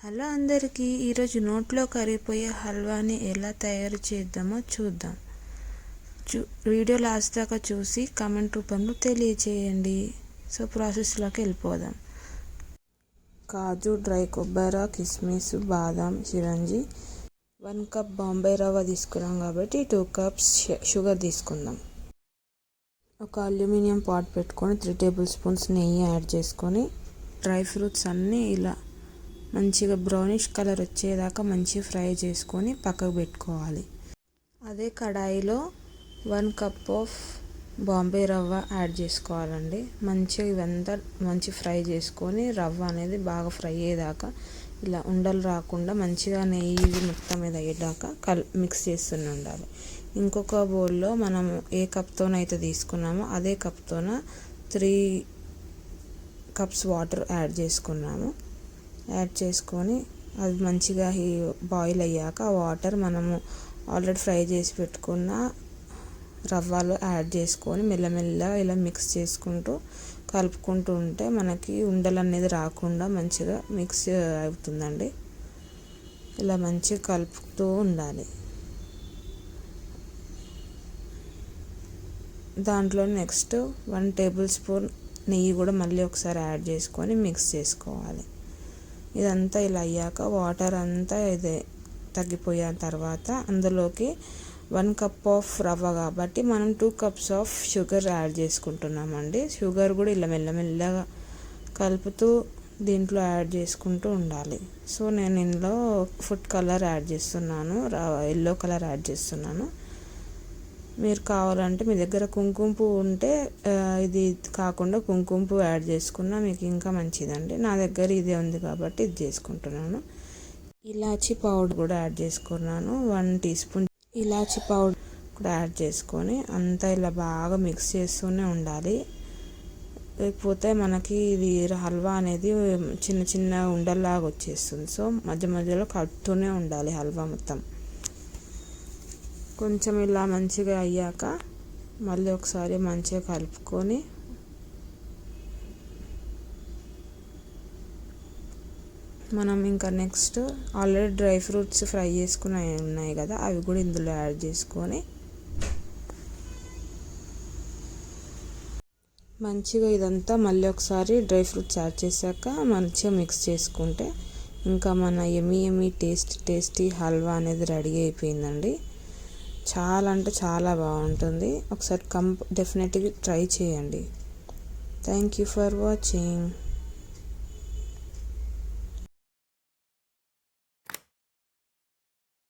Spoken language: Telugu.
హలో అందరికీ, ఈరోజు నోట్లో కరిగిపోయే హల్వాని ఎలా తయారు చేద్దామో చూద్దాం. వీడియో లాస్ట్ దాకా చూసి కామెంట్ రూపంలో తెలియచేయండి. సో ప్రాసెస్లోకి వెళ్ళిపోదాం. కాజు, డ్రై కొబ్బరి, కిస్మిస్, బాదం, చిరంజి, 1 కప్ బాంబే రవ్వ తీసుకున్నాం కాబట్టి 2 కప్స్ షుగర్ తీసుకుందాం. ఒక అల్యూమినియం పాట్ పెట్టుకొని 3 టేబుల్ స్పూన్స్ నెయ్యి యాడ్ చేసుకొని డ్రై ఫ్రూట్స్ అన్నీ ఇలా మంచిగా బ్రౌనిష్ కలర్ వచ్చేదాకా మంచిగా ఫ్రై చేసుకొని పక్కకు పెట్టుకోవాలి. అదే కడాయిలో 1 కప్ ఆఫ్ బాంబే రవ్వ యాడ్ చేసుకోవాలండి. మంచిగా ఇవంతా మంచి ఫ్రై చేసుకొని రవ్వ అనేది బాగా ఫ్రై అయ్యేదాకా ఇలా ఉండలు రాకుండా మంచిగా నెయ్యి మొత్తం మీద అయ్యేదాకా మిక్స్ చేస్తూనే ఉండాలి. ఇంకొక బౌల్లో మనం ఏ కప్తోనైతే తీసుకున్నామో అదే కప్తోన 3 కప్స్ వాటర్ యాడ్ చేసుకొని అది మంచిగా బాయిల్ అయ్యాక ఆ వాటర్ మనము ఆల్రెడీ ఫ్రై చేసి పెట్టుకున్న రవ్వలో యాడ్ చేసుకొని మెల్లమెల్లగా ఇలా మిక్స్ చేసుకుంటూ కలుపుకుంటూ ఉంటే మనకి ఉండలు అనేది రాకుండా మంచిగా మిక్స్ అవుతుందండి. ఇలా మంచిగా కలుపుతూ ఉండాలి. దాంట్లో నెక్స్ట్ 1 టేబుల్ స్పూన్ నెయ్యి కూడా మళ్ళీ ఒకసారి యాడ్ చేసుకొని మిక్స్ చేసుకోవాలి. ఇదంతా ఇలా అయ్యాక వాటర్ అంతా ఇది తగ్గిపోయిన తర్వాత అందులోకి 1 కప్ ఆఫ్ రవ్వ కాబట్టి మనం 2 కప్స్ ఆఫ్ షుగర్ యాడ్ చేసుకుంటున్నామండి. షుగర్ కూడా ఇలా మెల్లమెల్లగా కలుపుతూ దీంట్లో యాడ్ చేసుకుంటూ ఉండాలి. సో నేను ఇందులో ఫుడ్ కలర్ యాడ్ చేస్తున్నాను, ఎల్లో కలర్ యాడ్ చేస్తున్నాను. మీరు కావాలంటే మీ దగ్గర కుంకుమ పువ్వు ఉంటే ఇది కాకుండా కుంకుమ పువ్వు యాడ్ చేసుకున్నా మీకు ఇంకా మంచిదండి. నా దగ్గర ఇదే ఉంది కాబట్టి ఇది చేసుకుంటున్నాను. ఇలాచీ పౌడర్ కూడా యాడ్ చేసుకున్నాను. 1 టీ స్పూన్ ఇలాచీ పౌడర్ కూడా యాడ్ చేసుకొని అంతా ఇలా బాగా మిక్స్ చేస్తూనే ఉండాలి. లేకపోతే మనకి ఇది హల్వా అనేది చిన్న చిన్న ఉండల్లాగా వచ్చేస్తుంది. సో మధ్య మధ్యలో కలుపుతూనే ఉండాలి హల్వా మొత్తం. కొంచెం ఇలా మంచిగా అయ్యాక మళ్ళీ ఒకసారి మంచిగా కలుపుకొని మనం ఇంకా next already dry fruits fry చేసుకుని ఉన్నాయి కదా, అవి కూడా ఇందులో యాడ్ చేసుకొని మంచిగా ఇదంతా మళ్ళీ ఒకసారి డ్రై ఫ్రూట్స్ యాడ్ చేశాక మంచిగా మిక్స్ చేసుకుంటే ఇంకా మన యమ్మీ టేస్టీ హల్వా అనేది రెడీ అయిపోయిందండి. చాలా అంటే చాలా బాగుంటుంది. ఒకసారి డెఫినెట్గా ట్రై చేయండి. Thank you for watching.